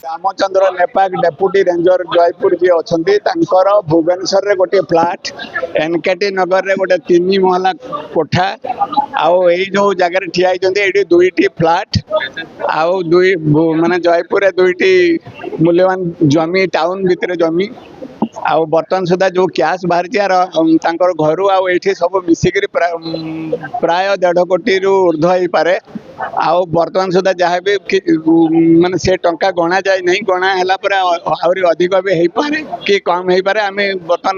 Ramchandra नेपाक deputy ranger Jaipur जी अच्छा भुवनेश्वर रे गोटे फ्लाट एनकेटी नगर रे गोटे 3 महला कोठा आउ जो जगह ठिया ये दुईटी फ्लाट आउ दुई माने जयपुर दुईटी मूल्यवान जमी टाउन भितर जमी आउ बर्तमान सुधा जो कैश बाहरी घर आउ ये सब मिसिक प्राय 1.5 कोटी रु ऊर्ध्व हो पारे आउ बर्तमान सुधा जहाँ भी माने से टंका गणा जाए नहीं गणा है आहरी अधिक भी हो पारे कि कम हो पारे आम बर्तमान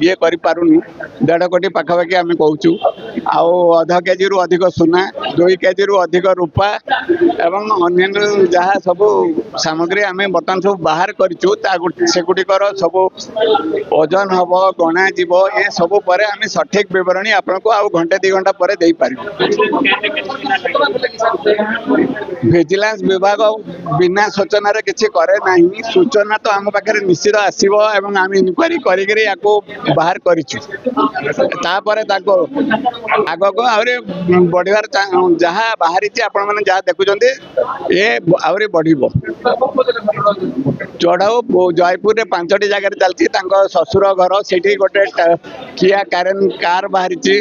ये करूँ 1.5 कोटी पाखापाखि आम कहूँ आउ आधा केजी रु अधिक सुना 2 केजी रु अधिक रूपा एवं अन्य जहाँ सब सामग्री आम बर्तमान सब बाहर करुकर सब ओजन हम गणा जीव ये सब पर आम सठिक विवरणी आपको आउ घंटे 2 घंटा पर दे पार विजिलेंस विभाग बिना सूचना किसी करे नहीं सूचना तो आम पाखे निश्चित आसव एवं आम इनक्वारी कर बाहर कर आगक आहरी बढ़वार जहाँ बाहरी आपण मैंने जहाँ देखुं ये आहरी बढ़ चढ़ाऊ जयपुर 5टी जगह चलती ससुर घर से गोटे किया कार बाहरी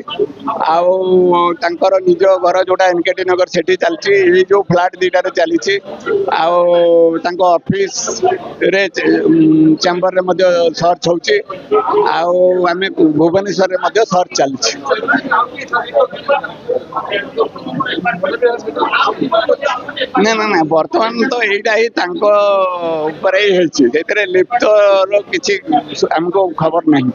आउर निज घर जोटा एनकेटी नगर से चलती ये जो फ्लाट 2टार चली ऑफिस रे चैम्बर रे सर्च होची आम भुवनेश्वर रे सर्च चलती ना ना ना बर्तमान तो यहीटा ही लिप्त किसी हमको खबर नहीं।